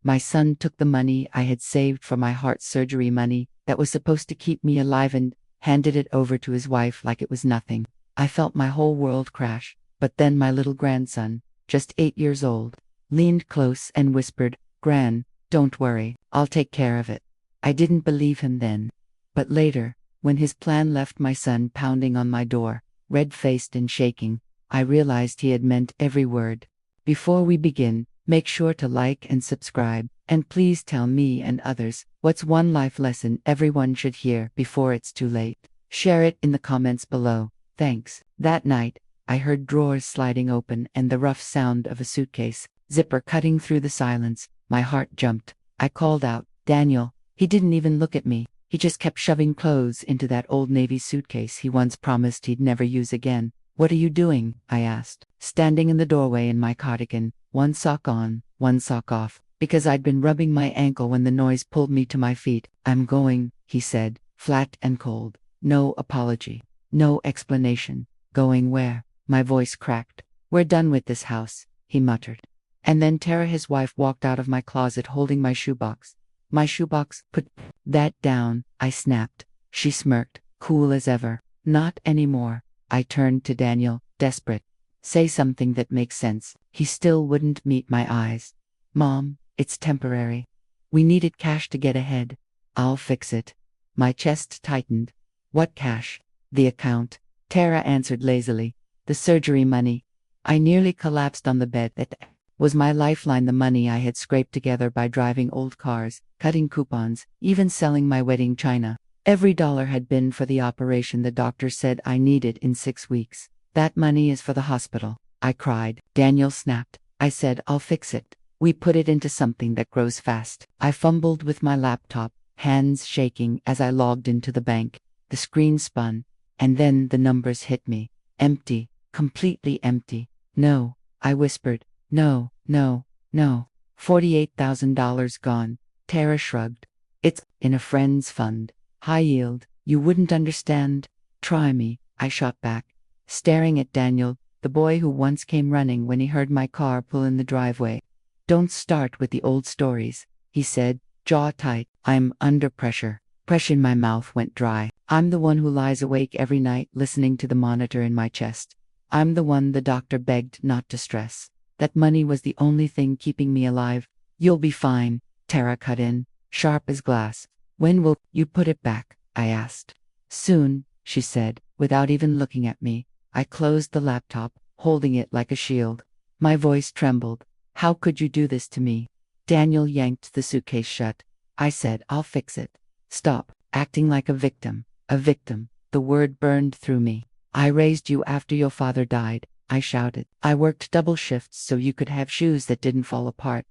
My son took the money I had saved for my heart surgery money that was supposed to keep me alive and handed it over to his wife like it was nothing. I felt my whole world crash, but then my little grandson, just 8 years old, leaned close and whispered, "Gran, don't worry, I'll take care of it." I didn't believe him then. But later, when his plan left my son pounding on my door, red-faced and shaking, I realized he had meant every word. Before we begin, make sure to like and subscribe, and please tell me and others what's one life lesson everyone should hear before it's too late. Share it in the comments below. Thanks. That night, I heard drawers sliding open and the rough sound of a suitcase zipper cutting through the silence. My heart jumped. I called out, "Daniel." He didn't even look at me. He just kept shoving clothes into that old Navy suitcase he once promised he'd never use again. "What are you doing?" I asked, standing in the doorway in my cardigan, one sock on, one sock off, because I'd been rubbing my ankle when the noise pulled me to my feet. "I'm going," he said, flat and cold. No apology. No explanation. "Going where?" My voice cracked. "We're done with this house," he muttered. And then Tara, his wife, walked out of my closet holding my shoebox. "My shoebox? Put that down," I snapped. She smirked, cool as ever. "Not anymore." I turned to Daniel, desperate. "Say something that makes sense." He still wouldn't meet my eyes. "Mom, it's temporary. We needed cash to get ahead." "I'll fix it." My chest tightened. "What cash?" "The account," Tara answered lazily. "The surgery money." I nearly collapsed on the bed. That was my lifeline, the money I had scraped together by driving old cars, cutting coupons, even selling my wedding china. Every dollar had been for the operation the doctor said I needed in 6 weeks. "That money is for the hospital," I cried. Daniel snapped. I said, "I'll fix it. We put it into something that grows fast." I fumbled with my laptop, hands shaking as I logged into the bank. The screen spun, and then the numbers hit me. Empty, completely empty. "No," I whispered. "No, no, no." $48,000 gone. Tara shrugged. "It's in a friend's fund. High yield. You wouldn't understand." "Try me," I shot back, staring at Daniel, the boy who once came running when he heard my car pull in the driveway. "Don't start with the old stories," he said, jaw tight. "I'm under pressure." Pressure in my mouth went dry. "I'm the one who lies awake every night listening to the monitor in my chest. I'm the one the doctor begged not to stress. That money was the only thing keeping me alive." "You'll be fine," Tara cut in, sharp as glass. "When will you put it back?" I asked. "Soon," she said, without even looking at me. I closed the laptop, holding it like a shield. My voice trembled. "How could you do this to me?" Daniel yanked the suitcase shut. I said, "I'll fix it." "Stop acting like a victim." "A victim." The word burned through me. "I raised you after your father died," I shouted. "I worked double shifts so you could have shoes that didn't fall apart.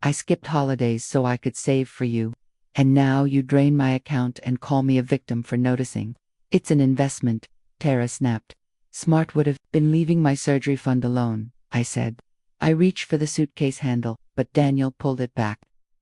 I skipped holidays so I could save for you. And now you drain my account and call me a victim for noticing." "It's an investment," Tara snapped. "Smart would have been leaving my surgery fund alone," I said. I reached for the suitcase handle, but Daniel pulled it back.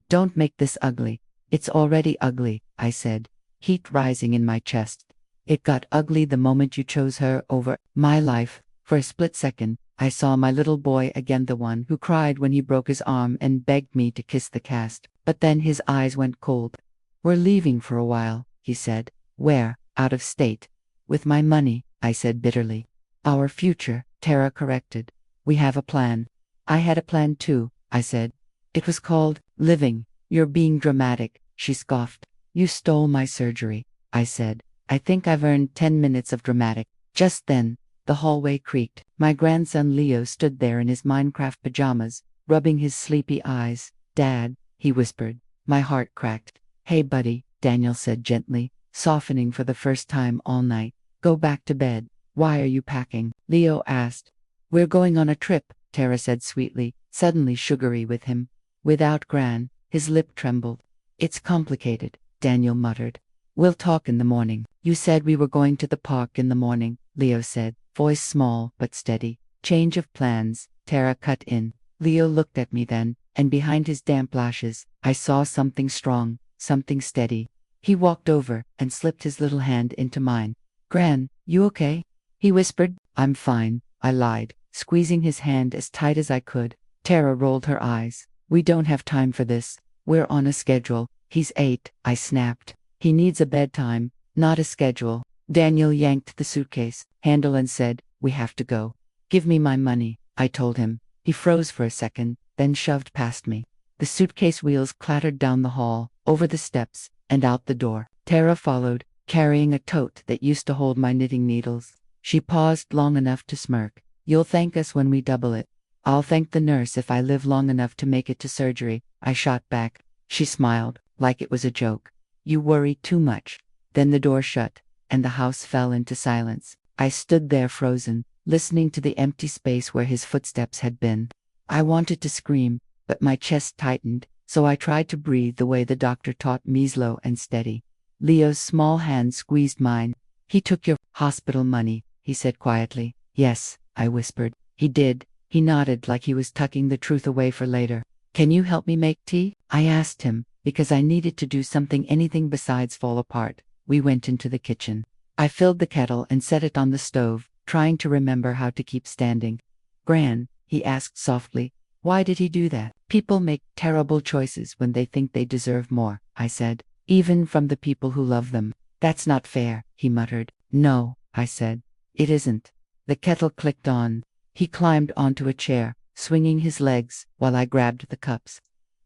"Don't make this ugly." "It's already ugly," I said, heat rising in my chest. "It got ugly the moment you chose her over my life." For a split second, I saw my little boy again, the one who cried when he broke his arm and begged me to kiss the cast. But then his eyes went cold. "We're leaving for a while," he said. "Where?" "Out of state." "With my money," I said bitterly. "Our future," Tara corrected. "We have a plan." "I had a plan too," I said. "It was called living." "You're being dramatic," she scoffed. "You stole my surgery," I said. "I think I've earned 10 minutes of dramatic." Just then, the hallway creaked. My grandson Leo stood there in his Minecraft pajamas, rubbing his sleepy eyes. "Dad," he whispered. My heart cracked. "Hey buddy," Daniel said gently, softening for the first time all night. "Go back to bed." "Why are you packing?" Leo asked. "We're going on a trip," Tara said sweetly, suddenly sugary with him. "Without Gran." His lip trembled. "It's complicated," Daniel muttered. "We'll talk in the morning." "You said we were going to the park in the morning," Leo said, voice small but steady. "Change of plans," Tara cut in. Leo looked at me then, and behind his damp lashes, I saw something strong, something steady. He walked over and slipped his little hand into mine. "Gran, you okay?" he whispered. "I'm fine," I lied, squeezing his hand as tight as I could. Tara rolled her eyes. We don't have time for this. We're on a schedule. He's 8, I snapped. He needs a bedtime, not a schedule. Daniel yanked the suitcase handle and said, "We have to go." "Give me my money," I told him. He froze for a second, then shoved past me. The suitcase wheels clattered down the hall, over the steps, and out the door. Tara followed, carrying a tote that used to hold my knitting needles. She paused long enough to smirk. "You'll thank us when we double it." "I'll thank the nurse if I live long enough to make it to surgery," I shot back. She smiled, like it was a joke. "You worry too much." Then the door shut, and the house fell into silence. I stood there frozen, listening to the empty space where his footsteps had been. I wanted to scream, but my chest tightened, so I tried to breathe the way the doctor taught me, slow and steady. Leo's small hand squeezed mine. "He took your hospital money," he said quietly. "Yes," I whispered. "He did." He nodded like he was tucking the truth away for later. "Can you help me make tea?" I asked him, because I needed to do anything besides fall apart. We went into the kitchen. I filled the kettle and set it on the stove, trying to remember how to keep standing. "Gran," he asked softly, "why did he do that?" "People make terrible choices when they think they deserve more," I said. "Even from the people who love them." "That's not fair," he muttered. "No," I said. "It isn't." The kettle clicked on. He climbed onto a chair, swinging his legs, while I grabbed the cups.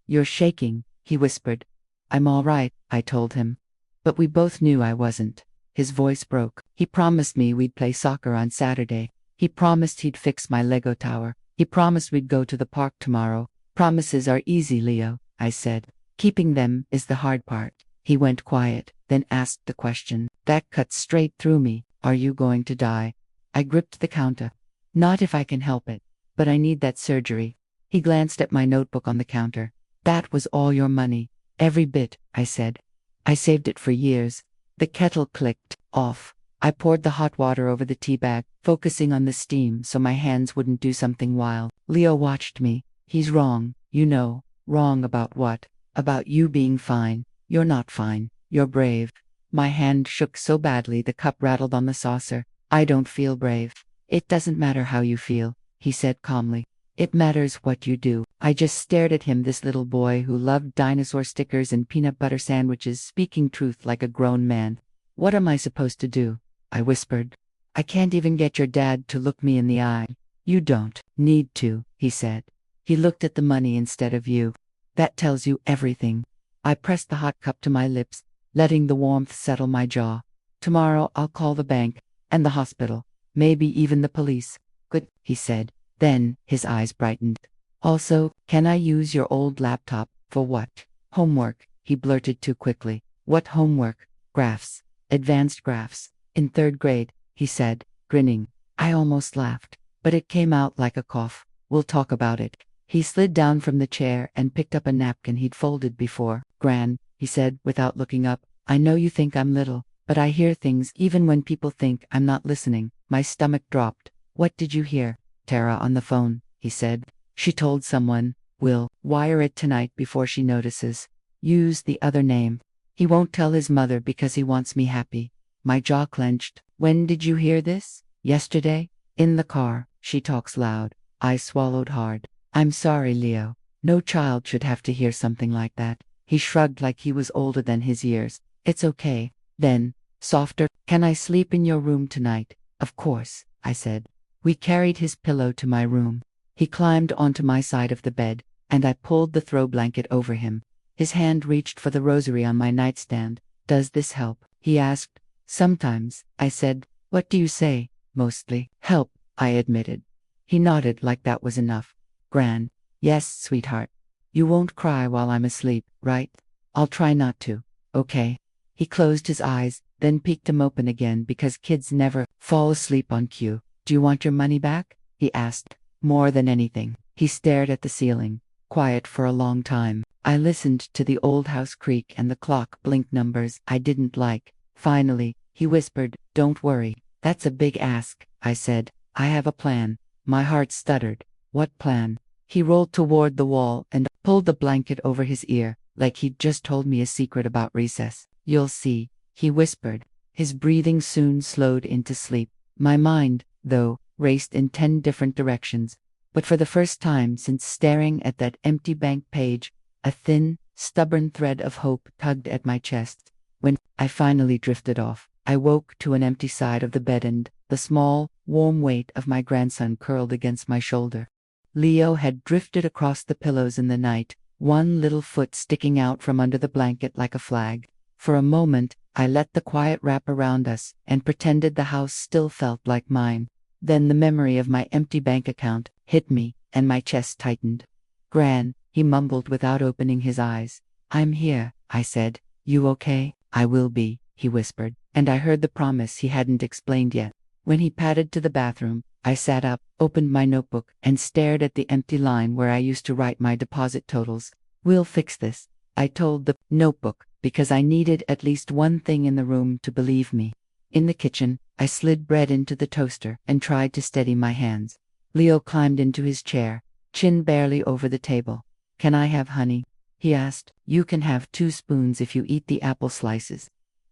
"You're shaking," he whispered. "I'm all right," I told him. But we both knew I wasn't. His voice broke. "He promised me we'd play soccer on Saturday. He promised he'd fix my Lego tower. He promised we'd go to the park tomorrow." "Promises are easy, Leo," I said. "Keeping them is the hard part." He went quiet, then asked the question. That cut straight through me. "Are you going to die?" I gripped the counter. "Not if I can help it. But I need that surgery." He glanced at my notebook on the counter. "That was all your money." "Every bit," I said. "I saved it for years." The kettle clicked off. I poured the hot water over the tea bag, focusing on the steam so my hands wouldn't do something wild. Leo watched me. "He's wrong, you know." "Wrong about what?" "About you being fine. You're not fine. You're brave." My hand shook so badly the cup rattled on the saucer. "I don't feel brave." "It doesn't matter how you feel," he said calmly. "It matters what you do." I just stared at him, this little boy who loved dinosaur stickers and peanut butter sandwiches, speaking truth like a grown man. "What am I supposed to do?" I whispered. "I can't even get your dad to look me in the eye." "You don't need to," he said. "He looked at the money instead of you. That tells you everything." I pressed the hot cup to my lips, letting the warmth settle my jaw. "Tomorrow I'll call the bank, and the hospital, maybe even the police." "Good," he said. Then his eyes brightened. "Also, can I use your old laptop?" "For what?" "Homework," he blurted too quickly. "What homework?" "Graphs. Advanced graphs. In 3rd grade," he said, grinning. I almost laughed, but it came out like a cough. "We'll talk about it." He slid down from the chair and picked up a napkin he'd folded before. "Gran," he said without looking up, "I know you think I'm little, but I hear things even when people think I'm not listening." My stomach dropped. "What did you hear?" "Tara on the phone," he said. "She told someone. We'll wire it tonight before she notices. Use the other name. He won't tell his mother because he wants me happy." My jaw clenched. "When did you hear this?" "Yesterday. In the car." She talks loud. I swallowed hard. "I'm sorry, Leo. No child should have to hear something like that." He shrugged like he was older than his years. "It's okay." Then, softer, "Can I sleep in your room tonight?" "Of course," I said. We carried his pillow to my room. He climbed onto my side of the bed, and I pulled the throw blanket over him. His hand reached for the rosary on my nightstand. "Does this help?" he asked. "Sometimes," I said. "What do you say?" "Mostly help," I admitted. He nodded like that was enough. "Gran." "Yes, sweetheart. You won't cry while I'm asleep, right?" "I'll try not to." "Okay." He closed his eyes, then peeked them open again because kids never fall asleep on cue. "Do you want your money back?" he asked. "More than anything." He stared at the ceiling, quiet for a long time. I listened to the old house creak and the clock blink numbers I didn't like. Finally, he whispered, "Don't worry. That's a big ask," I said. "I have a plan." My heart stuttered. "What plan?" He rolled toward the wall and pulled the blanket over his ear, like he'd just told me a secret about recess. "You'll see," he whispered. His breathing soon slowed into sleep. My mind, though, raced in 10 different directions. But for the first time since staring at that empty bank page, a thin, stubborn thread of hope tugged at my chest. When I finally drifted off, I woke to an empty side of the bed and the small, warm weight of my grandson curled against my shoulder. Leo had drifted across the pillows in the night, one little foot sticking out from under the blanket like a flag. For a moment, I let the quiet wrap around us and pretended the house still felt like mine. Then the memory of my empty bank account hit me, and my chest tightened. "Gran," he mumbled without opening his eyes. "I'm here," I said. "You okay?" "I will be," he whispered, and I heard the promise he hadn't explained yet. When he padded to the bathroom, I sat up, opened my notebook, and stared at the empty line where I used to write my deposit totals. "We'll fix this," I told the notebook, because I needed at least one thing in the room to believe me. In the kitchen, I slid bread into the toaster and tried to steady my hands. Leo climbed into his chair, chin barely over the table. "Can I have honey?" he asked. "You can have 2 spoons if you eat the apple slices."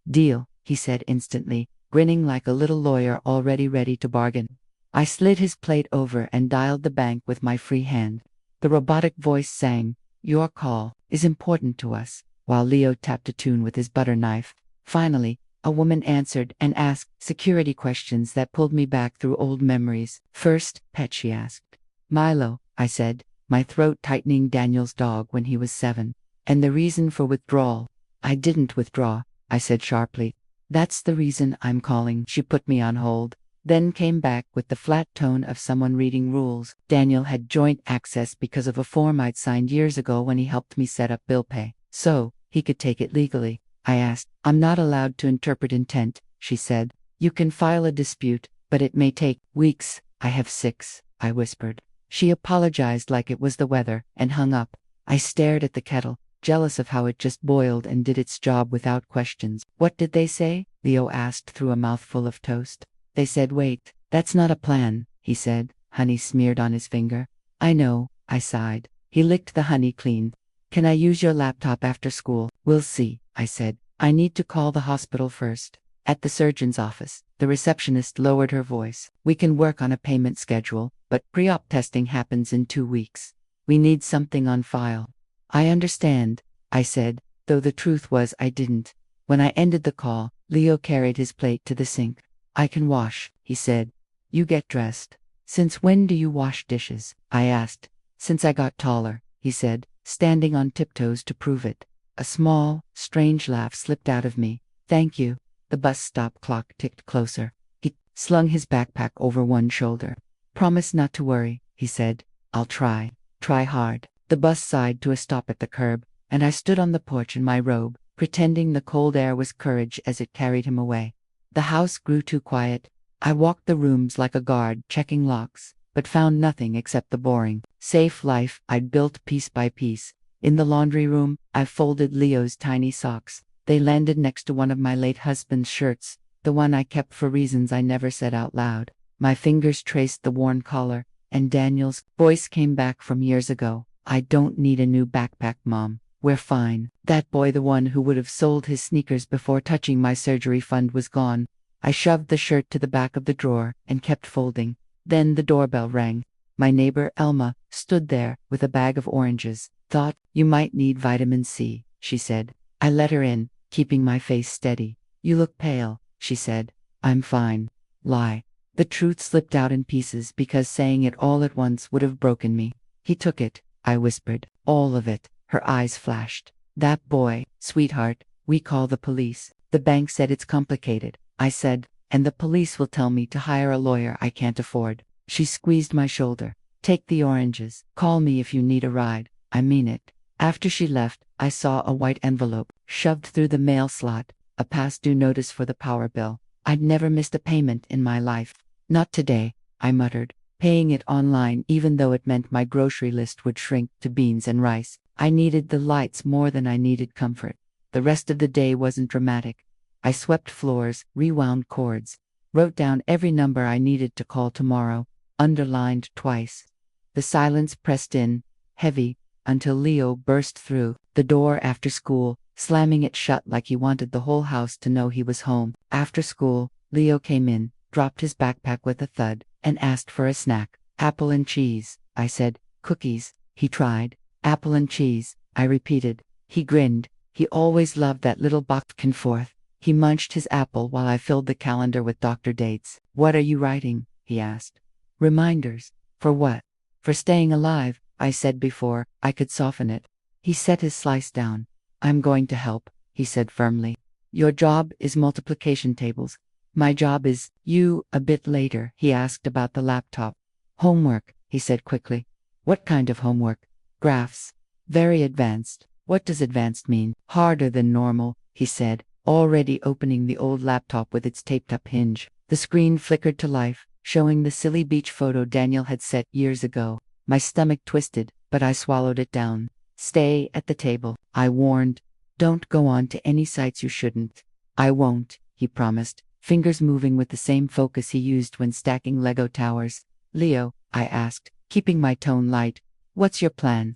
"Deal," he said instantly, grinning like a little lawyer already ready to bargain. I slid his plate over and dialed the bank with my free hand. The robotic voice sang, "Your call is important to us," while Leo tapped a tune with his butter knife. Finally, a woman answered and asked security questions that pulled me back through old memories. "First pet," she asked. "Milo," I said, my throat tightening. "Daniel's dog when he was 7. "And the reason for withdrawal?" "I didn't withdraw," I said sharply. "That's the reason I'm calling." She put me on hold, then came back with the flat tone of someone reading rules. "Daniel had joint access because of a form I'd signed years ago when he helped me set up bill pay. So, he could take it legally." I asked. "I'm not allowed to interpret intent," she said. "You can file a dispute, but it may take weeks." "I have 6, I whispered. She apologized like it was the weather, and hung up. I stared at the kettle, jealous of how it just boiled and did its job without questions. "What did they say?" Leo asked through a mouthful of toast. "They said wait." "That's not a plan," he said, honey smeared on his finger. "I know," I sighed. He licked the honey clean. "Can I use your laptop after school?" "We'll see," I said. "I need to call the hospital first." At the surgeon's office, the receptionist lowered her voice. "We can work on a payment schedule, but pre-op testing happens in 2 weeks. We need something on file." "I understand," I said, though the truth was I didn't. When I ended the call, Leo carried his plate to the sink. "I can wash," he said. "You get dressed." "Since when do you wash dishes?" I asked. "Since I got taller," he said, standing on tiptoes to prove it. A small, strange laugh slipped out of me. "Thank you." The bus stop clock ticked closer. He slung his backpack over one shoulder. "Promise not to worry," he said. "I'll try. Try hard." The bus sighed to a stop at the curb, and I stood on the porch in my robe, pretending the cold air was courage as it carried him away. The house grew too quiet. I walked the rooms like a guard, checking locks, but found nothing except the boring, safe life I'd built piece by piece. In the laundry room, I folded Leo's tiny socks. They landed next to one of my late husband's shirts, the one I kept for reasons I never said out loud. My fingers traced the worn collar, and Daniel's voice came back from years ago. "I don't need a new backpack, Mom. We're fine." That boy, the one who would have sold his sneakers before touching my surgery fund, was gone. I shoved the shirt to the back of the drawer and kept folding. Then the doorbell rang. My neighbor, Elma, stood there with a bag of oranges. "Thought you might need vitamin C," she said. I let her in, keeping my face steady. "You look pale," she said. "I'm fine." Lie. The truth slipped out in pieces because saying it all at once would have broken me. "He took it," I whispered. "All of it." Her eyes flashed. "That boy, sweetheart, we call the police." "The bank said it's complicated," I said, "and the police will tell me to hire a lawyer I can't afford." She squeezed my shoulder. "Take the oranges. Call me if you need a ride. I mean it." After she left, I saw a white envelope shoved through the mail slot, a past due notice for the power bill. I'd never missed a payment in my life. "Not today," I muttered, paying it online even though it meant my grocery list would shrink to beans and rice. I needed the lights more than I needed comfort. The rest of the day wasn't dramatic. I swept floors, rewound cords, wrote down every number I needed to call tomorrow, underlined twice. The silence pressed in, heavy, until Leo burst through the door after school, slamming it shut like he wanted the whole house to know he was home. After school, Leo came in, dropped his backpack with a thud, and asked for a snack. "Apple and cheese," I said. Cookies, he tried. Apple and cheese, I repeated. He grinned. He always loved that little back and forth. He munched his apple while I filled the calendar with doctor dates. What are you writing? He asked. Reminders. For what? For staying alive, I said before I could soften it. He set his slice down. I'm going to help, he said firmly. Your job is multiplication tables. My job is you. A bit later, he asked about the laptop. Homework, he said quickly. What kind of homework? Graphs. Very advanced. What does advanced mean? Harder than normal, he said, already opening the old laptop with its taped-up hinge. The screen flickered to life, showing the silly beach photo Daniel had set years ago. My stomach twisted, but I swallowed it down. Stay at the table, I warned. Don't go on to any sites you shouldn't. I won't, he promised, fingers moving with the same focus he used when stacking Lego towers. Leo, I asked, keeping my tone light, what's your plan?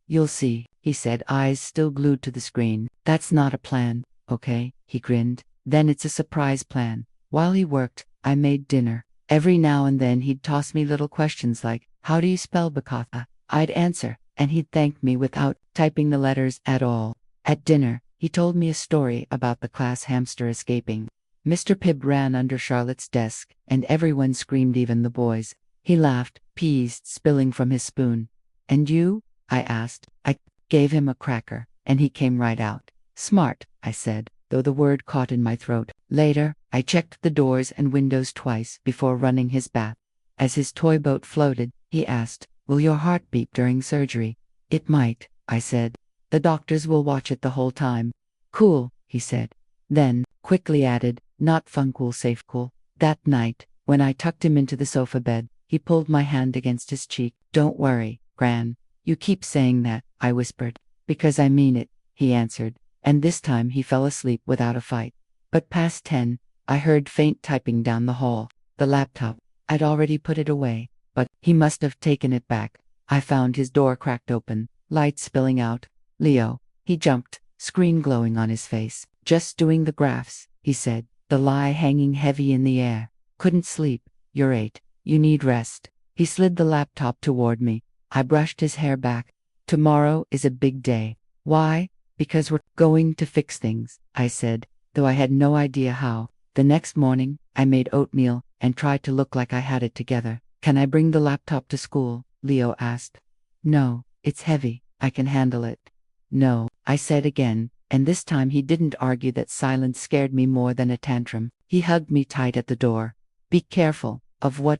You'll see, he said, eyes still glued to the screen. That's not a plan, okay, he grinned. Then it's a surprise plan. While he worked, I made dinner. Every now and then he'd toss me little questions like, how do you spell Bakatha? I'd answer, and he'd thank me without typing the letters at all. At dinner, he told me a story about the class hamster escaping. Mr. Pibb ran under Charlotte's desk, and everyone screamed, even the boys. He laughed, peas spilling from his spoon. And you? I asked. I gave him a cracker, and he came right out. Smart, I said, though the word caught in my throat. Later, I checked the doors and windows twice before running his bath. As his toy boat floated, he asked, will your heart beat during surgery? It might, I said. The doctors will watch it the whole time. Cool, he said. Then, quickly added, not fun cool, safe cool. That night, when I tucked him into the sofa bed, he pulled my hand against his cheek. Don't worry, Gran. You keep saying that, I whispered. Because I mean it, he answered. And this time he fell asleep without a fight. But past 10, I heard faint typing down the hall. The laptop. I'd already put it away, but he must have taken it back. I found his door cracked open, light spilling out. Leo. He jumped, screen glowing on his face. Just doing the graphs, he said, the lie hanging heavy in the air. Couldn't sleep. You're 8. You need rest. He slid the laptop toward me. I brushed his hair back. Tomorrow is a big day. Why? Because we're going to fix things, I said, though I had no idea how. The next morning, I made oatmeal and tried to look like I had it together. Can I bring the laptop to school? Leo asked. No, it's heavy. I can handle it. No, I said again, and this time he didn't argue that silence scared me more than a tantrum. He hugged me tight at the door. Be careful. Of what?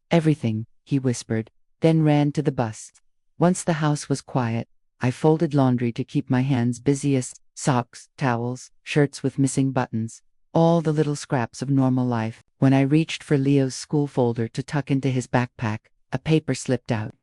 Everything, he whispered, then ran to the bus. Once the house was quiet, I folded laundry to keep my hands busiest, socks, towels, shirts with missing buttons, all the little scraps of normal life. When I reached for Leo's school folder to tuck into his backpack, a paper slipped out.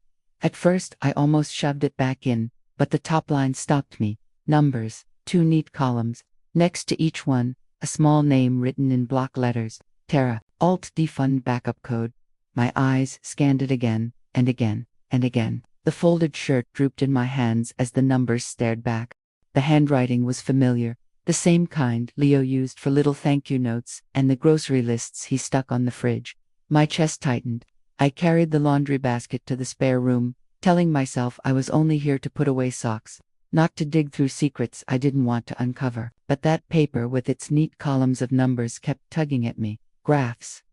At first, I almost shoved it back in, but the top line stopped me. Numbers, 2 neat columns. Next to each one, a small name written in block letters. Tara, Alt-D Fund Backup Code. My eyes scanned it again, and again, and again. The folded shirt drooped in my hands as the numbers stared back. The handwriting was familiar, the same kind Leo used for little thank you notes and the grocery lists he stuck on the fridge. My chest tightened. I carried the laundry basket to the spare room, telling myself I was only here to put away socks, not to dig through secrets I didn't want to uncover. But that paper with its neat columns of numbers kept tugging at me. Graphs.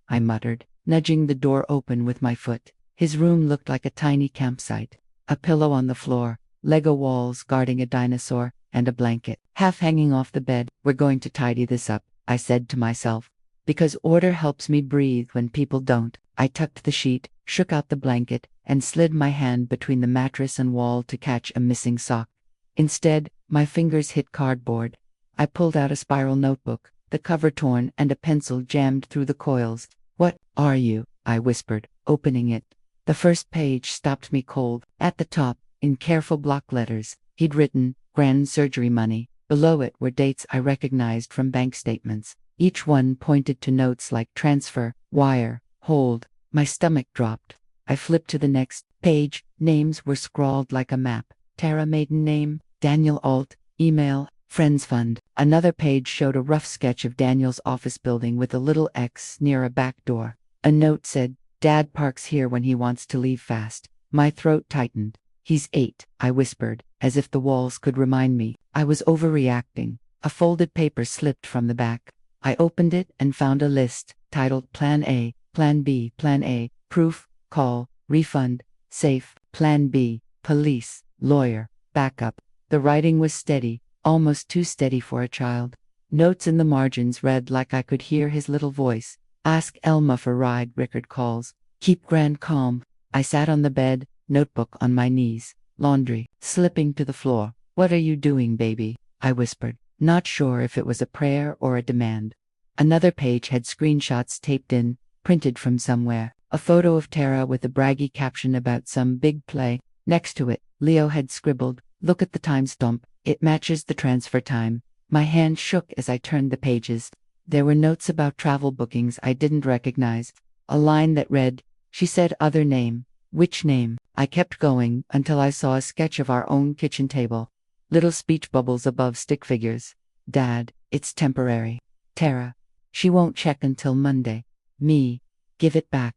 I muttered, nudging the door open with my foot. His room looked like a tiny campsite. A pillow on the floor, Lego walls guarding a dinosaur, and a blanket half hanging off the bed. We're going to tidy this up, I said to myself. Because order helps me breathe when people don't. I tucked the sheet, shook out the blanket, and slid my hand between the mattress and wall to catch a missing sock. Instead, my fingers hit cardboard. I pulled out a spiral notebook, the cover torn and a pencil jammed through the coils. What are you? I whispered, opening it. The first page stopped me cold. At the top, in careful block letters, he'd written, Gran surgery money. Below it were dates I recognized from bank statements. Each one pointed to notes like transfer, wire, hold. My stomach dropped. I flipped to the next page. Names were scrawled like a map. Tara maiden name, Daniel Alt, email, Friends Fund. Another page showed a rough sketch of Daniel's office building with a little X near a back door. A note said, Dad parks here when he wants to leave fast. My throat tightened. He's 8, I whispered, as if the walls could remind me I was overreacting. A folded paper slipped from the back. I opened it and found a list, titled Plan A, Plan B, Plan A, Proof, Call, Refund, Safe, Plan B, Police, Lawyer, Backup. The writing was steady, almost too steady for a child. Notes in the margins read like I could hear his little voice. Ask Elma for ride, Rickard calls. Keep Gran calm. I sat on the bed, notebook on my knees. Laundry, slipping to the floor. What are you doing, baby? I whispered, not sure if it was a prayer or a demand. Another page had screenshots taped in, printed from somewhere. A photo of Tara with a braggy caption about some big play. Next to it, Leo had scribbled, look at the timestamp, it matches the transfer time. My hand shook as I turned the pages. There were notes about travel bookings I didn't recognize. A line that read, she said other name. Which name? I kept going until I saw a sketch of our own kitchen table. Little speech bubbles above stick figures. Dad, it's temporary. Tara, she won't check until Monday. Me, give it back.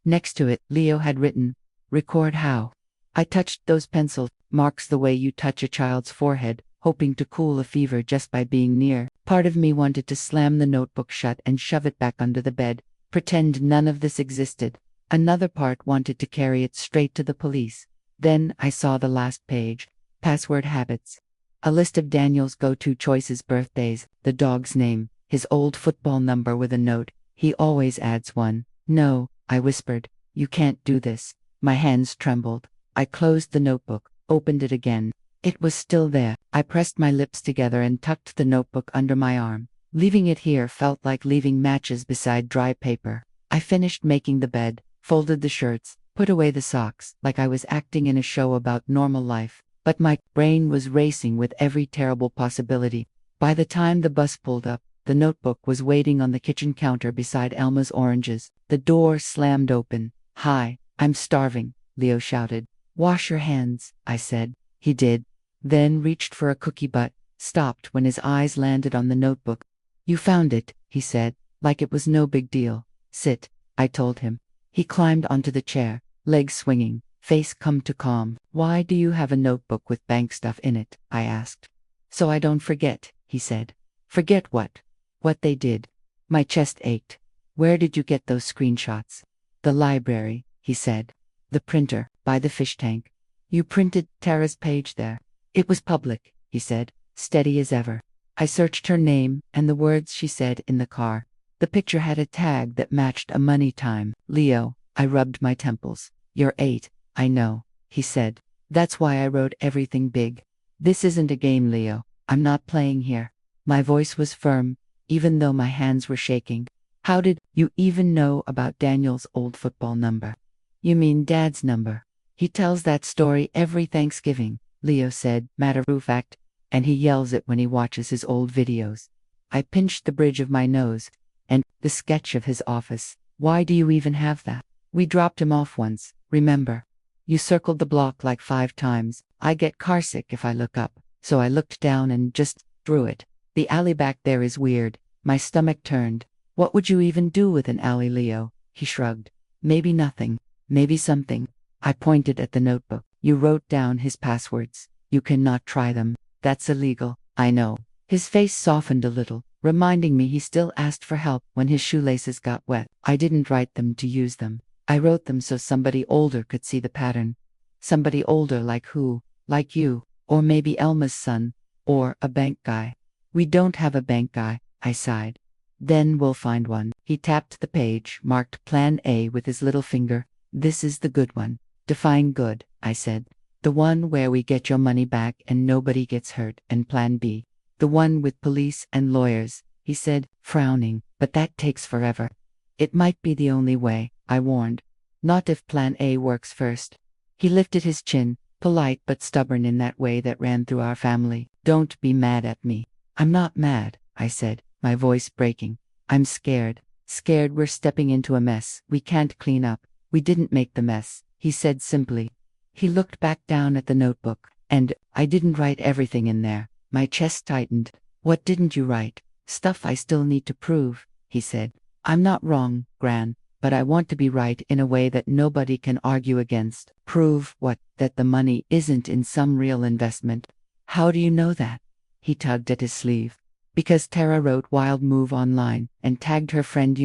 Next to it, Leo had written, record how. I touched those pencil marks the way you touch a child's forehead, hoping to cool a fever just by being near. Part of me wanted to slam the notebook shut and shove it back under the bed, pretend none of this existed. Another part wanted to carry it straight to the police. Then I saw the last page. Password habits. A list of Daniel's go-to choices, birthdays, the dog's name, his old football number with a note. He always adds one. No, I whispered. You can't do this. My hands trembled. I closed the notebook, opened it again. It was still there. I pressed my lips together and tucked the notebook under my arm. Leaving it here felt like leaving matches beside dry paper. I finished making the bed, folded the shirts, put away the socks, like I was acting in a show about normal life. But my brain was racing with every terrible possibility. By the time the bus pulled up, the notebook was waiting on the kitchen counter beside Elma's oranges. The door slammed open. Hi, I'm starving, Leo shouted. Wash your hands, I said. He did. Then reached for a cookie but stopped when his eyes landed on the notebook. You found it, he said, like it was no big deal. Sit, I told him. He climbed onto the chair, legs swinging, face come to calm. Why do you have a notebook with bank stuff in it? I asked. So I don't forget, he said. Forget what? What they did. My chest ached. Where did you get those screenshots? The library, he said. The printer, by the fish tank. You printed Tara's page there. It was public, he said, steady as ever. I searched her name and the words she said in the car. The picture had a tag that matched a money time. Leo, I rubbed my temples. You're 8, I know, he said. That's why I wrote everything big. This isn't a game, Leo. I'm not playing here. My voice was firm, even though my hands were shaking. How did you even know about Daniel's old football number? You mean Dad's number? He tells that story every Thanksgiving, Leo said, matter-of-fact, and he yells it when he watches his old videos. I pinched the bridge of my nose. And the sketch of his office. Why do you even have that? We dropped him off once, remember? You circled the block like 5 times. I get carsick if I look up, so I looked down and just threw it. The alley back there is weird. My stomach turned. What would you even do with an alley, Leo? He shrugged. Maybe nothing. Maybe something. I pointed at the notebook. You wrote down his passwords. You cannot try them. That's illegal. I know. His face softened a little, reminding me he still asked for help when his shoelaces got wet. I didn't write them to use them. I wrote them so somebody older could see the pattern. Somebody older like who? Like you. Or maybe Elma's son. Or a bank guy. We don't have a bank guy, I sighed. Then we'll find one. He tapped the page, marked Plan A with his little finger. This is the good one. Define good, I said. The one where we get your money back and nobody gets hurt. And Plan B. The one with police and lawyers, he said, frowning. But that takes forever. It might be the only way, I warned. Not if Plan A works first. He lifted his chin, polite but stubborn in that way that ran through our family. Don't be mad at me. I'm not mad, I said, my voice breaking. I'm scared. Scared we're stepping into a mess we can't clean up. We didn't make the mess, he said simply. He looked back down at the notebook, and I didn't write everything in there. My chest tightened. What didn't you write? Stuff I still need to prove, he said. I'm not wrong, Gran. but I want to be right in a way that nobody can argue against. Prove what? That the money isn't in some real investment. How do you know that? He tugged at his sleeve. Because Tara wrote Wild Move online and tagged her friend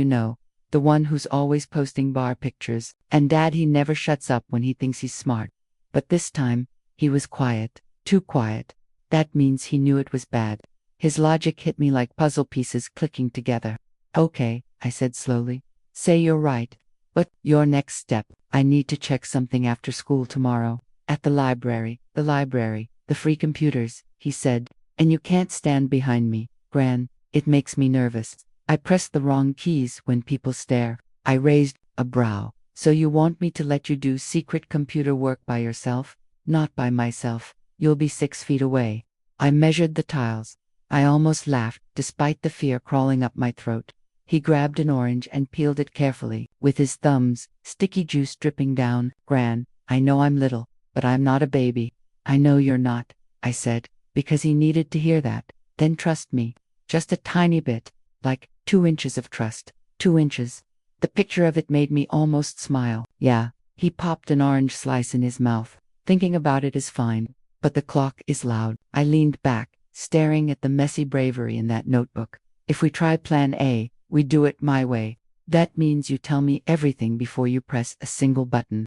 the one who's always posting bar pictures. And Dad, he never shuts up when he thinks he's smart. But this time, he was quiet. Too quiet. That means he knew it was bad. His logic hit me like puzzle pieces clicking together. Okay, I said slowly. Say you're right. But your next step? I need to check something after school tomorrow. At the library. The library. The free computers, he said. And you can't stand behind me, Gran. It makes me nervous. I press the wrong keys when people stare. I raised a brow. So you want me to let you do secret computer work by yourself? Not by myself. You'll be 6 feet away. I measured the tiles. I almost laughed, despite the fear crawling up my throat. He grabbed an orange and peeled it carefully, with his thumbs, sticky juice dripping down. Gran, I know I'm little, but I'm not a baby. I know you're not, I said, because he needed to hear that. Then trust me. Just a tiny bit. Like 2 inches of trust. 2 inches. The picture of it made me almost smile. Yeah. He popped an orange slice in his mouth. Thinking about it is fine. But the clock is loud. I leaned back, staring at the messy bravery in that notebook. If we try plan A, we do it my way. That means you tell me everything before you press a single button.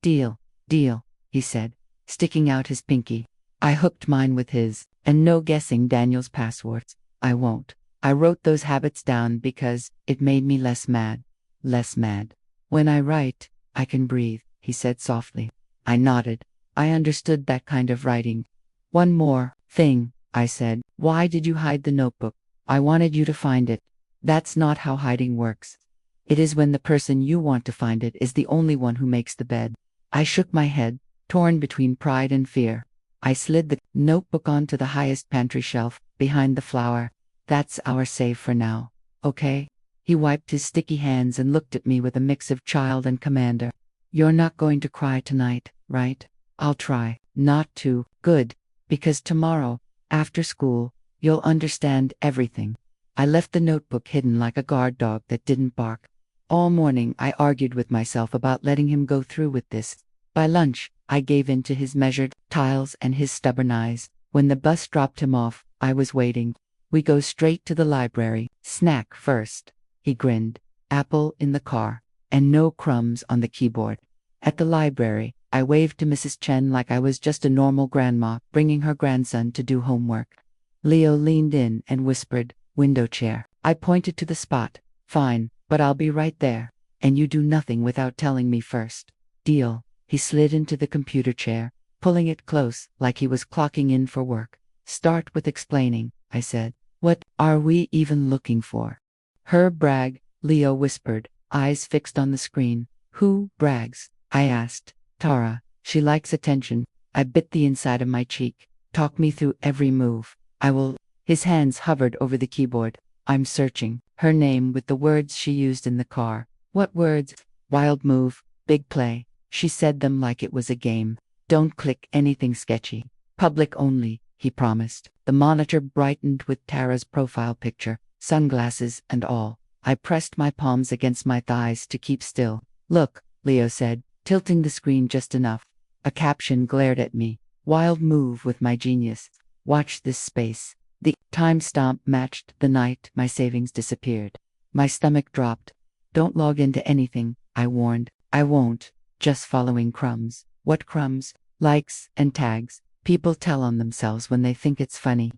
Deal. Deal, he said, sticking out his pinky. I hooked mine with his, and no guessing Daniel's passwords. I won't. I wrote those habits down because it made me less mad. Less mad. When I write, I can breathe, he said softly. I nodded. I understood that kind of writing. One more thing, I said. Why did you hide the notebook? I wanted you to find it. That's not how hiding works. It is when the person you want to find it is the only one who makes the bed. I shook my head, torn between pride and fear. I slid the notebook onto the highest pantry shelf, behind the flour. That's our safe for now, okay? He wiped his sticky hands and looked at me with a mix of child and commander. You're not going to cry tonight, right? I'll try not to. Good. Because tomorrow, after school, you'll understand everything. I left the notebook hidden like a guard dog that didn't bark. All morning I argued with myself about letting him go through with this. By lunch, I gave in to his measured tiles and his stubborn eyes. When the bus dropped him off, I was waiting. We go straight to the library. Snack first. He grinned. Apple in the car. And no crumbs on the keyboard. At the library, I waved to Mrs. Chen like I was just a normal grandma bringing her grandson to do homework. Leo leaned in and whispered, window chair. I pointed to the spot. Fine, but I'll be right there. And you do nothing without telling me first. Deal. He slid into the computer chair, pulling it close like he was clocking in for work. Start with explaining, I said. What are we even looking for? Her brag, Leo whispered, eyes fixed on the screen. Who brags? I asked. Tara. She likes attention. I bit the inside of my cheek. Talk me through every move. I will. His hands hovered over the keyboard. I'm searching. Her name with the words she used in the car. What words? Wild move. Big play. She said them like it was a game. Don't click anything sketchy. Public only, he promised. The monitor brightened with Tara's profile picture, sunglasses and all. I pressed my palms against my thighs to keep still. Look, Leo said, tilting the screen just enough. A caption glared at me. Wild move with my genius. Watch this space. The timestamp matched the night my savings disappeared. My stomach dropped. Don't log into anything, I warned. I won't. Just following crumbs. What crumbs? Likes and tags. People tell on themselves when they think it's funny.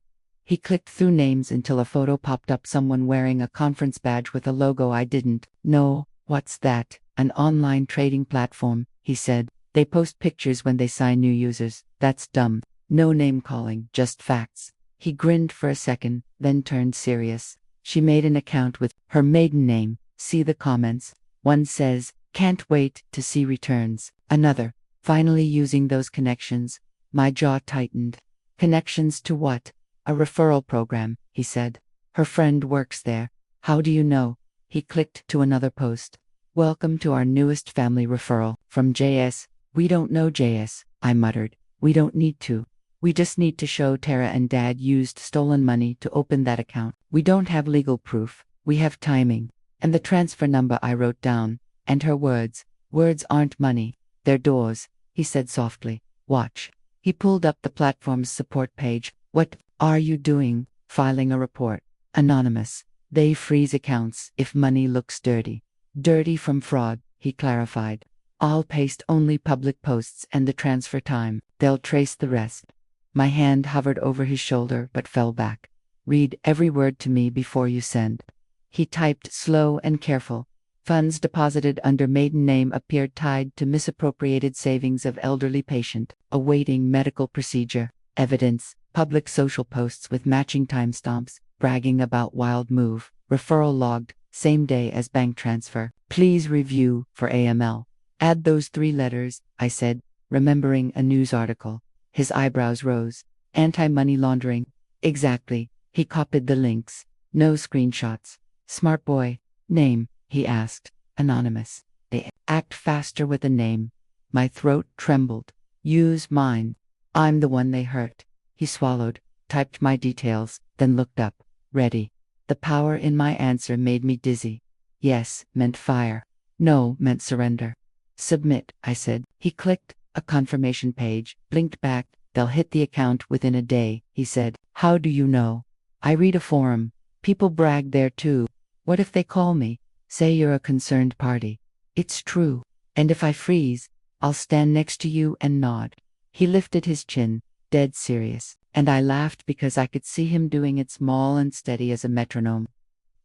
He clicked through names until a photo popped up, someone wearing a conference badge with a logo I didn't know. What's that? An online trading platform, he said. They post pictures when they sign new users. That's dumb. No name calling, just facts. He grinned for a second, then turned serious. She made an account with her maiden name. See the comments. One says, can't wait to see returns. Another, finally using those connections. My jaw tightened. Connections to what? A referral program, he said. Her friend works there. How do you know? He clicked to another post. Welcome to our newest family referral, from JS. We don't know JS, I muttered. We don't need to. We just need to show Tara and Dad used stolen money to open that account. We don't have legal proof. We have timing. And the transfer number I wrote down. And her words. Words aren't money. They're doors, he said softly. Watch. He pulled up the platform's support page. What are you doing? Filing a report. Anonymous. They freeze accounts if money looks dirty. Dirty from fraud, he clarified. I'll paste only public posts and the transfer time. They'll trace the rest. My hand hovered over his shoulder but fell back. Read every word to me before you send. He typed slow and careful. Funds deposited under maiden name appeared tied to misappropriated savings of elderly patient, awaiting medical procedure. Evidence, public social posts with matching timestamps, bragging about wild move, referral logged, same day as bank transfer. Please review for AML. Add those 3 letters, I said, remembering a news article. His eyebrows rose. Anti-money laundering. Exactly. He copied the links. No screenshots. Smart boy. Name, he asked. Anonymous. They act faster with a name. My throat trembled. Use mine. I'm the one they hurt. He swallowed, typed my details, then looked up. Ready. The power in my answer made me dizzy. Yes meant fire. No meant surrender. Submit, I said. He clicked. A confirmation page, blinked back. They'll hit the account within a day, he said. How do you know? I read a forum. People brag there too. What if they call me? Say you're a concerned party. It's true. And if I freeze, I'll stand next to you and nod. He lifted his chin, dead serious, and I laughed because I could see him doing it small and steady as a metronome.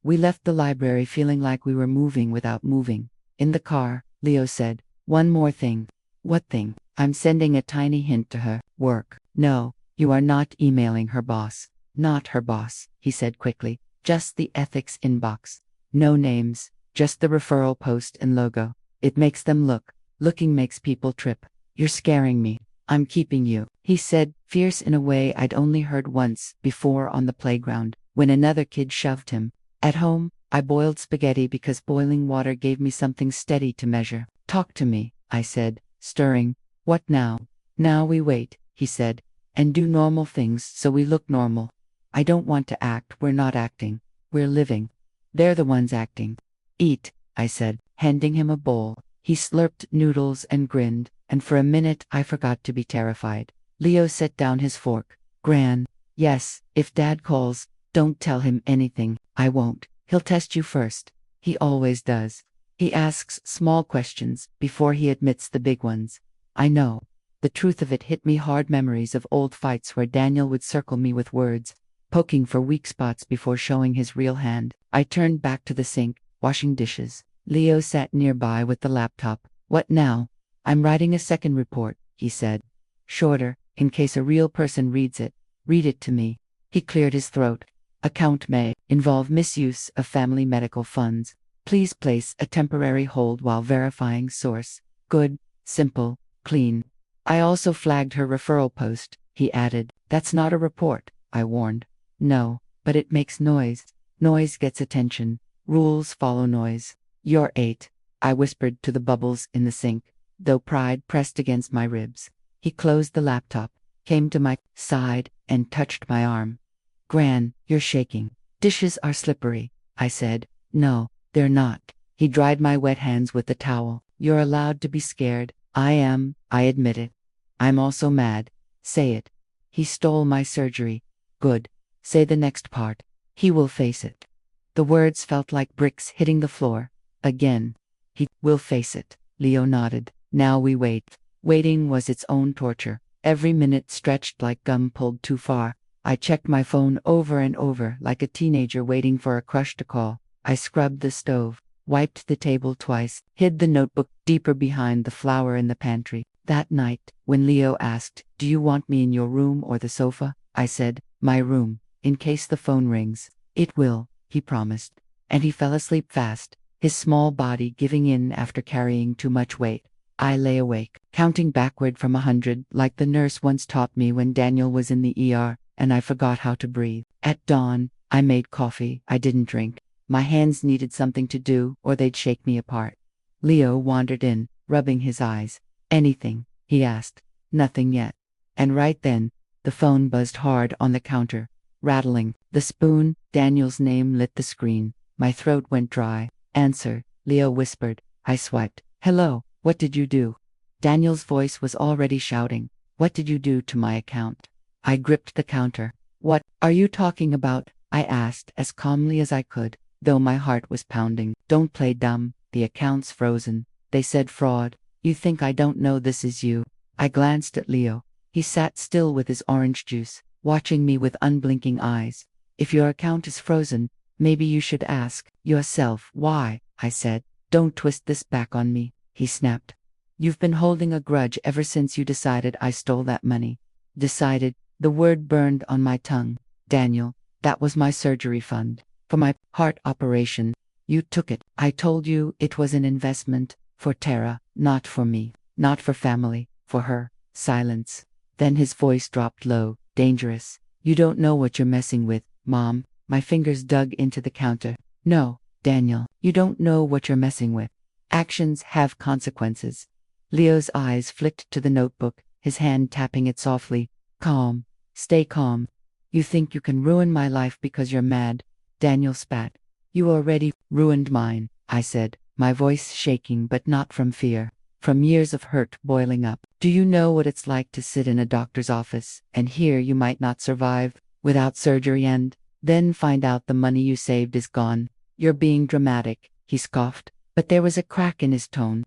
We left the library feeling like we were moving without moving. In the car, Leo said, one more thing. What thing? I'm sending a tiny hint to her. Work. No, you are not emailing her boss. Not her boss, he said quickly. Just the ethics inbox. No names, just the referral post and logo. It makes them look. Looking makes people trip. You're scaring me. I'm keeping you, he said, fierce in a way I'd only heard once before on the playground, when another kid shoved him. At home, I boiled spaghetti because boiling water gave me something steady to measure. Talk to me, I said, stirring. What now? Now we wait, he said, and do normal things so we look normal. I don't want to act. We're not acting. We're living. They're the ones acting. Eat, I said, handing him a bowl. He slurped noodles and grinned, and for a minute I forgot to be terrified. Leo set down his fork. Gran. Yes, if Dad calls, don't tell him anything. I won't. He'll test you first. He always does. He asks small questions before he admits the big ones. I know. The truth of it hit me hard. Memories of old fights where Daniel would circle me with words, poking for weak spots before showing his real hand. I turned back to the sink, washing dishes. Leo sat nearby with the laptop. What now? I'm writing a second report, he said. Shorter, in case a real person reads it. Read it to me. He cleared his throat. Account may involve misuse of family medical funds. Please place a temporary hold while verifying source. Good, simple, clean. I also flagged her referral post, he added. That's not a report, I warned. No, but it makes noise. Noise gets attention. Rules follow noise. You're 8, I whispered to the bubbles in the sink, though pride pressed against my ribs. He closed the laptop, came to my side, and touched my arm. Gran, you're shaking. Dishes are slippery, I said. No, they're not. He dried my wet hands with the towel. You're allowed to be scared. I am, I admit it. I'm also mad. Say it. He stole my surgery. Good. Say the next part. He will face it. The words felt like bricks hitting the floor. Again. He will face it. Leo nodded. Now we wait. Waiting was its own torture. Every minute stretched like gum pulled too far. I checked my phone over and over like a teenager waiting for a crush to call. I scrubbed the stove, wiped the table twice, hid the notebook deeper behind the flower in the pantry. That night, when Leo asked, do you want me in your room or the sofa? I said, my room, in case the phone rings. It will, he promised. And he fell asleep fast, his small body giving in after carrying too much weight. I lay awake, counting backward from 100 like the nurse once taught me when Daniel was in the ER, and I forgot how to breathe. At dawn, I made coffee. I didn't drink. My hands needed something to do, or they'd shake me apart. Leo wandered in, rubbing his eyes. Anything? He asked. Nothing yet. And right then, the phone buzzed hard on the counter, rattling. The spoon, Daniel's name lit the screen. My throat went dry. Answer, Leo whispered. I swiped. Hello, what did you do? Daniel's voice was already shouting. What did you do to my account? I gripped the counter. What are you talking about? I asked as calmly as I could, though my heart was pounding. Don't play dumb. The account's frozen. They said fraud. You think I don't know this is you? I glanced at Leo. He sat still with his orange juice, watching me with unblinking eyes. If your account is frozen, maybe you should ask yourself why, I said. Don't twist this back on me, he snapped. You've been holding a grudge ever since you decided I stole that money. Decided, the word burned on my tongue. Daniel, that was my surgery fund. For my heart operation. You took it. I told you it was an investment for Tara, not for me, not for family, for her. Silence. Then his voice dropped low. Dangerous. You don't know what you're messing with, Mom. My fingers dug into the counter. No, Daniel, you don't know what you're messing with. Actions have consequences. Leo's eyes flicked to the notebook, his hand tapping it softly. Calm. Stay calm. You think you can ruin my life because you're mad? Daniel spat. You already ruined mine, I said, my voice shaking but not from fear, from years of hurt boiling up. Do you know what it's like to sit in a doctor's office and hear you might not survive without surgery and then find out the money you saved is gone? You're being dramatic, he scoffed, but there was a crack in his tone.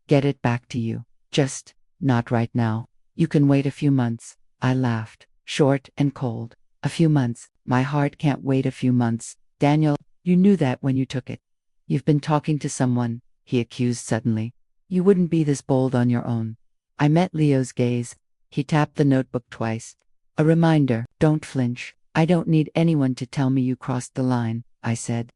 Get it back to you. Just not right now. You can wait a few months. I laughed, short and cold. A few months. My heart can't wait a few months. Daniel, you knew that when you took it. You've been talking to someone, he accused suddenly. You wouldn't be this bold on your own. I met Leo's gaze. He tapped the notebook twice. A reminder, don't flinch. I don't need anyone to tell me you crossed the line, I said.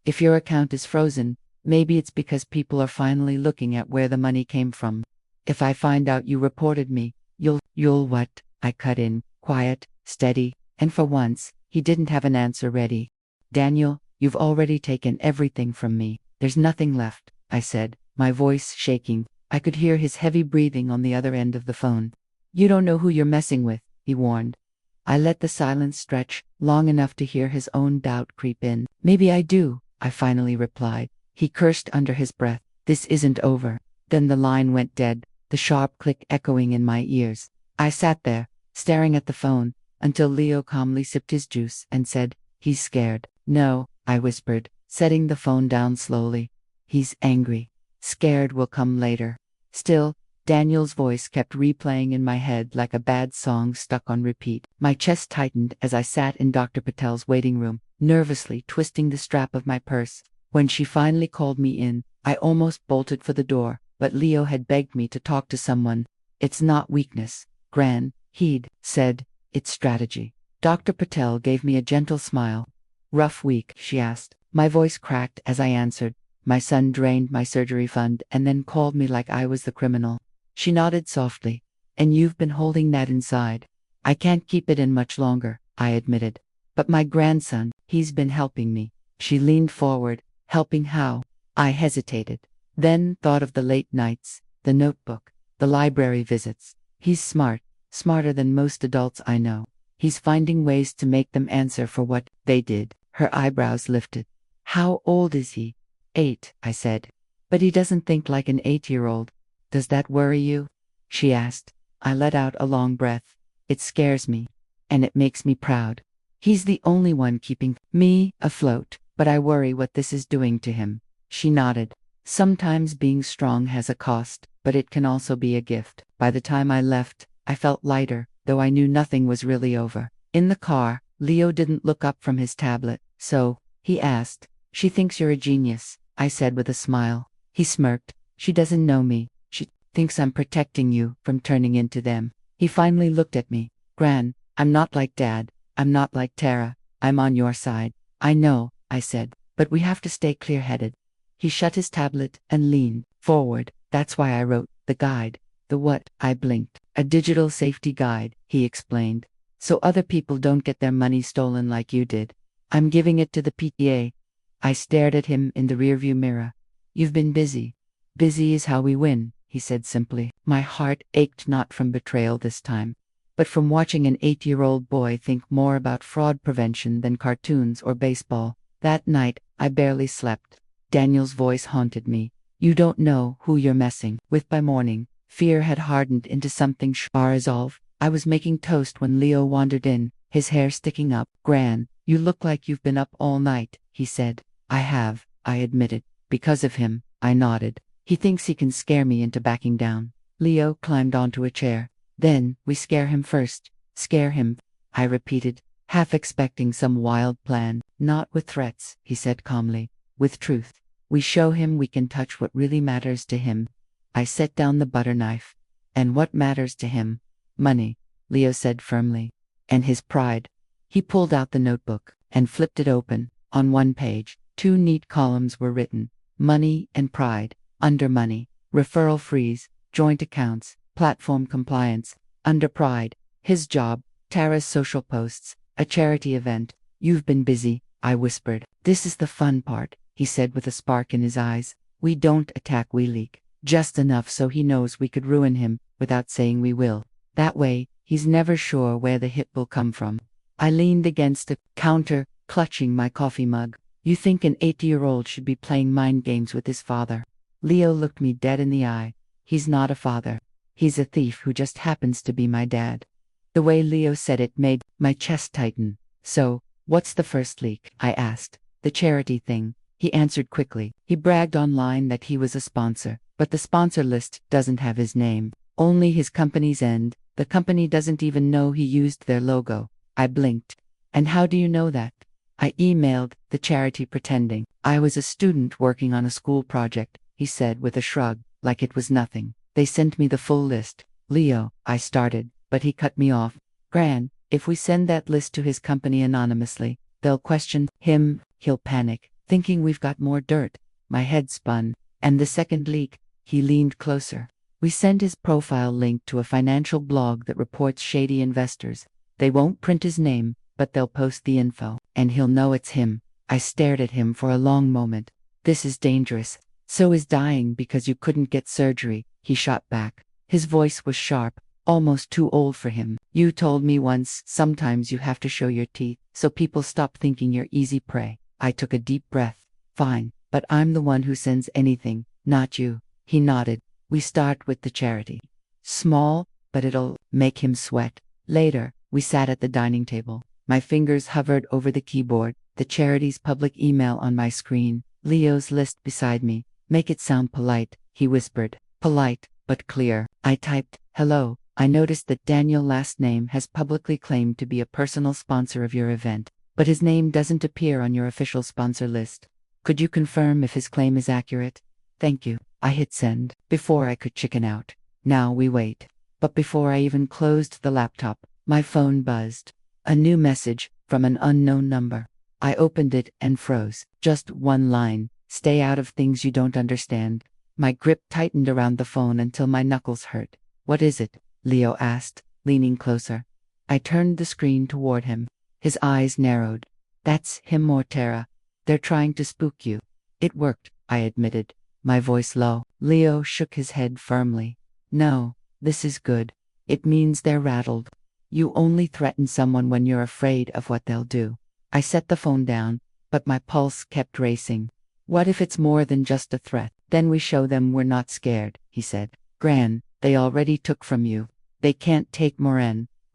If your account is frozen, maybe it's because people are finally looking at where the money came from. If I find out you reported me, you'll what? I cut in, quiet, steady, and for once, he didn't have an answer ready. Daniel, you've already taken everything from me. There's nothing left, I said, my voice shaking. I could hear his heavy breathing on the other end of the phone. You don't know who you're messing with, he warned. I let the silence stretch, long enough to hear his own doubt creep in. Maybe I do, I finally replied. He cursed under his breath. This isn't over. Then the line went dead, the sharp click echoing in my ears. I sat there, staring at the phone, until Leo calmly sipped his juice and said, He's scared. No, I whispered, setting the phone down slowly. He's angry. Scared will come later. Still, Daniel's voice kept replaying in my head like a bad song stuck on repeat. My chest tightened as I sat in Dr. Patel's waiting room, nervously twisting the strap of my purse. When she finally called me in, I almost bolted for the door, but Leo had begged me to talk to someone. It's not weakness, Gran, he'd said. It's strategy. Dr. Patel gave me a gentle smile. Rough week, she asked. My voice cracked as I answered. My son drained my surgery fund and then called me like I was the criminal. She nodded softly. And you've been holding that inside. I can't keep it in much longer, I admitted. But my grandson, he's been helping me. She leaned forward. Helping how? I hesitated. Then thought of the late nights, the notebook, the library visits. He's smart, smarter than most adults I know. He's finding ways to make them answer for what they did. Her eyebrows lifted. How old is he? 8, I said. But he doesn't think like an 8-year-old. Does that worry you? She asked. I let out a long breath. It scares me. And it makes me proud. He's the only one keeping me afloat, but I worry what this is doing to him. She nodded. Sometimes being strong has a cost, but it can also be a gift. By the time I left, I felt lighter, though I knew nothing was really over. In the car, Leo didn't look up from his tablet. So, he asked, She thinks you're a genius, I said with a smile. He smirked. She doesn't know me. She thinks I'm protecting you from turning into them. He finally looked at me. Gran, I'm not like Dad. I'm not like Tara. I'm on your side. I know, I said, but we have to stay clear-headed. He shut his tablet and leaned forward. That's why I wrote the guide. The what? I blinked. A digital safety guide, he explained. So other people don't get their money stolen like you did. I'm giving it to the PTA. I stared at him in the rearview mirror. You've been busy. Busy is how we win, he said simply. My heart ached not from betrayal this time, but from watching an 8-year-old boy think more about fraud prevention than cartoons or baseball. That night, I barely slept. Daniel's voice haunted me. You don't know who you're messing with. By morning, fear had hardened into something resolve. I was making toast when Leo wandered in, his hair sticking up. Gran, you look like you've been up all night, he said. I have, I admitted. Because of him, I nodded. He thinks he can scare me into backing down. Leo climbed onto a chair. Then, we scare him first. Scare him, I repeated, half expecting some wild plan. Not with threats, he said calmly. With truth. We show him we can touch what really matters to him. I set down the butter knife. And what matters to him? Money, Leo said firmly. And his pride. He pulled out the notebook and flipped it open. On one page, 2 neat columns were written. Money and pride. Under money, referral freeze, joint accounts, platform compliance. Under pride, his job, Tara's social posts, a charity event. You've been busy, I whispered. This is the fun part, he said with a spark in his eyes. We don't attack, we leak. Just enough so he knows we could ruin him, without saying we will. That way, he's never sure where the hit will come from. I leaned against the counter, clutching my coffee mug. You think an 80-year-old should be playing mind games with his father? Leo looked me dead in the eye. He's not a father. He's a thief who just happens to be my dad. The way Leo said it made my chest tighten. So, what's the first leak? I asked. The charity thing. He answered quickly. He bragged online that he was a sponsor, but the sponsor list doesn't have his name. Only his company's end. The company doesn't even know he used their logo. I blinked. And how do you know that? I emailed the charity pretending I was a student working on a school project, he said with a shrug, like it was nothing. They sent me the full list. Leo, I started, but he cut me off. Gran, if we send that list to his company anonymously, they'll question him, he'll panic, thinking we've got more dirt. My head spun. And the second leak? He leaned closer. We send his profile link to a financial blog that reports shady investors. They won't print his name, but they'll post the info, and he'll know it's him. I stared at him for a long moment. This is dangerous. So is dying because you couldn't get surgery, he shot back. His voice was sharp, almost too old for him. You told me once, sometimes you have to show your teeth, so people stop thinking you're easy prey. I took a deep breath. Fine, but I'm the one who sends anything, not you. He nodded. We start with the charity. Small, but it'll make him sweat. Later, we sat at the dining table. My fingers hovered over the keyboard, the charity's public email on my screen, Leo's list beside me. Make it sound polite, he whispered. Polite, but clear. I typed, hello, I noticed that Daniel last name has publicly claimed to be a personal sponsor of your event, but his name doesn't appear on your official sponsor list. Could you confirm if his claim is accurate? Thank you. I hit send, before I could chicken out. Now we wait. But before I even closed the laptop, my phone buzzed. A new message, from an unknown number. I opened it and froze. Just one line. Stay out of things you don't understand. My grip tightened around the phone until my knuckles hurt. What is it? Leo asked, leaning closer. I turned the screen toward him. His eyes narrowed. That's him or Tara. They're trying to spook you. It worked, I admitted, my voice low. Leo shook his head firmly. No, this is good. It means they're rattled. You only threaten someone when you're afraid of what they'll do. I set the phone down, but my pulse kept racing. What if it's more than just a threat? Then we show them we're not scared, he said. Gran, they already took from you. They can't take more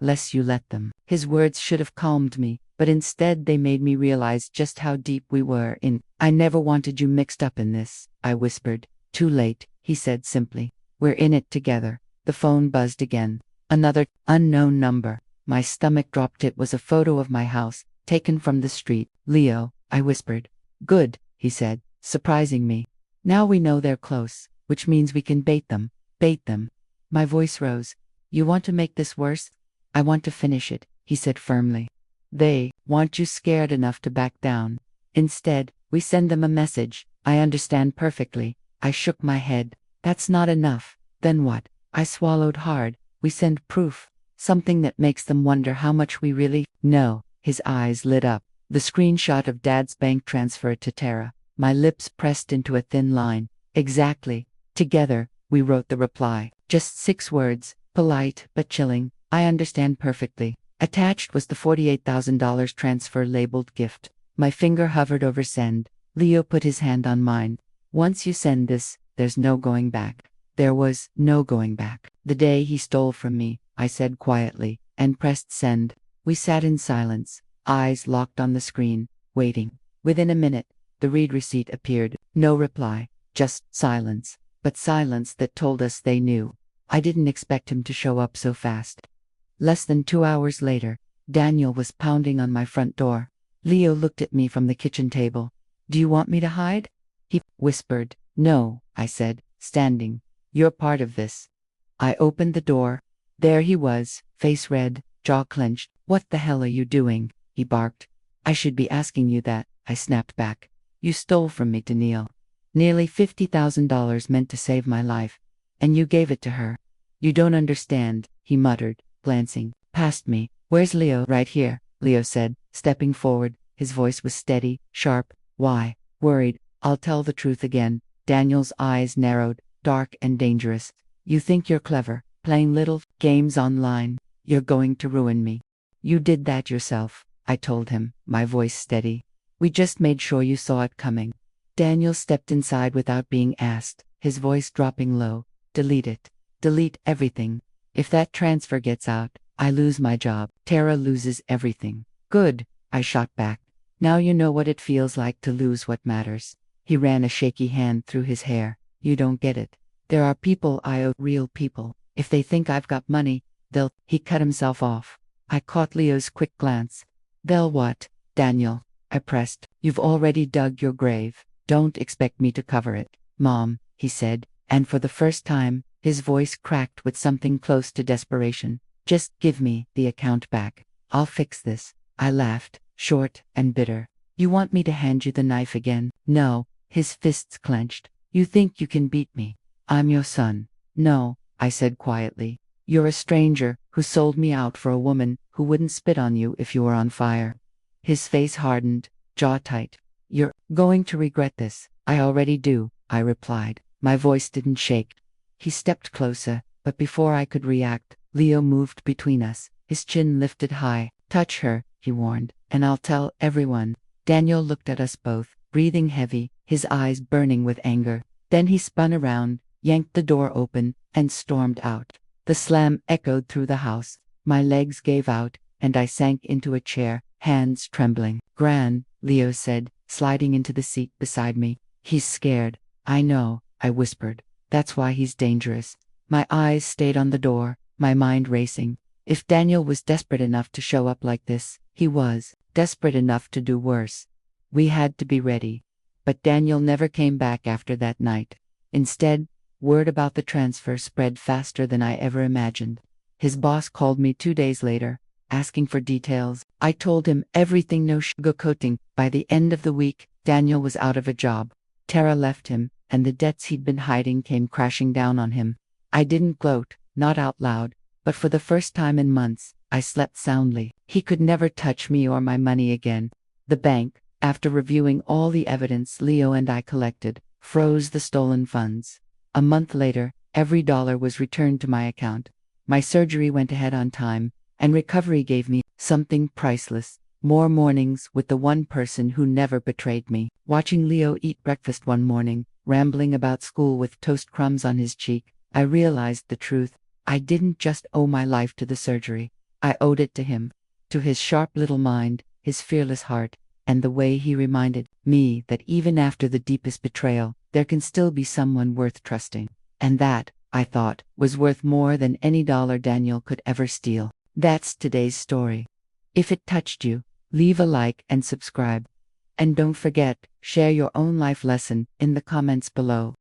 less you let them. His words should have calmed me, but instead they made me realize just how deep we were in. I never wanted you mixed up in this, I whispered. Too late, he said simply. We're in it together. The phone buzzed again. Another unknown number. My stomach dropped. It was a photo of my house, taken from the street. Leo, I whispered. Good, he said, surprising me. Now we know they're close, which means we can bait them. Bait them. My voice rose. You want to make this worse? I want to finish it, he said firmly. They want you scared enough to back down. Instead, we send them a message. I understand perfectly. I shook my head. That's not enough. Then what? I swallowed hard. We send proof. Something that makes them wonder how much we really know. His eyes lit up. The screenshot of Dad's bank transfer to Tara. My lips pressed into a thin line. Exactly. Together, we wrote the reply. Just 6 words. Polite, but chilling. I understand perfectly. Attached was the $48,000 transfer labeled gift. My finger hovered over send. Leo put his hand on mine. Once you send this, there's no going back. There was no going back. The day he stole from me, I said quietly, and pressed send. We sat in silence, eyes locked on the screen, waiting. Within a minute, the read receipt appeared. No reply, just silence, but silence that told us they knew. I didn't expect him to show up so fast. Less than 2 hours later, Daniel was pounding on my front door. Leo looked at me from the kitchen table. "Do you want me to hide?" He whispered. "No," I said, standing. "You're part of this." I opened the door. There he was, face red, jaw clenched. "What the hell are you doing?" he barked. "I should be asking you that," I snapped back. "You stole from me, Daniel. Nearly $50,000 meant to save my life. And you gave it to her." "You don't understand," he muttered, glancing past me. "Where's Leo?" "Right here," Leo said, stepping forward. His voice was steady, sharp. "Why?" "Worried. I'll tell the truth again." Daniel's eyes narrowed, dark and dangerous. "You think you're clever, playing little games online. You're going to ruin me." "You did that yourself," I told him, my voice steady. "We just made sure you saw it coming." Daniel stepped inside without being asked, his voice dropping low. "Delete it. Delete everything. If that transfer gets out, I lose my job. Tara loses everything." "Good," I shot back. "Now you know what it feels like to lose what matters." He ran a shaky hand through his hair. "You don't get it. There are people I owe, real people. If they think I've got money, they'll—" He cut himself off. I caught Leo's quick glance. "They'll what?" "Daniel," I pressed. "You've already dug your grave. Don't expect me to cover it." "Mom," he said, and for the first time, his voice cracked with something close to desperation. "Just give me the account back. I'll fix this." I laughed, short and bitter. "You want me to hand you the knife again?" "No." His fists clenched. "You think you can beat me? I'm your son." "No," I said quietly. "You're a stranger who sold me out for a woman who wouldn't spit on you if you were on fire." His face hardened, jaw tight. "You're going to regret this." "I already do," I replied. My voice didn't shake. He stepped closer, but before I could react, Leo moved between us, his chin lifted high. "Touch her," he warned, "and I'll tell everyone." Daniel looked at us both, breathing heavy, his eyes burning with anger. Then he spun around, yanked the door open, and stormed out. The slam echoed through the house. My legs gave out, and I sank into a chair, hands trembling. "Gran," Leo said, sliding into the seat beside me. "He's scared." "I know," I whispered. "That's why he's dangerous." My eyes stayed on the door, my mind racing. If Daniel was desperate enough to show up like this, he was desperate enough to do worse. We had to be ready. But Daniel never came back after that night. Instead, word about the transfer spread faster than I ever imagined. His boss called me 2 days later, asking for details. I told him everything, no sugarcoating. By the end of the week, Daniel was out of a job. Tara left him, and the debts he'd been hiding came crashing down on him. I didn't gloat, not out loud, but for the first time in months, I slept soundly. He could never touch me or my money again. The bank, after reviewing all the evidence Leo and I collected, froze the stolen funds. A month later, every dollar was returned to my account. My surgery went ahead on time, and recovery gave me something priceless. More mornings with the one person who never betrayed me. Watching Leo eat breakfast one morning, rambling about school with toast crumbs on his cheek, I realized the truth. I didn't just owe my life to the surgery. I owed it to him. To his sharp little mind, his fearless heart, and the way he reminded me that even after the deepest betrayal, there can still be someone worth trusting. And that, I thought, was worth more than any dollar Daniel could ever steal. That's today's story. If it touched you, leave a like and subscribe. And don't forget, share your own life lesson in the comments below.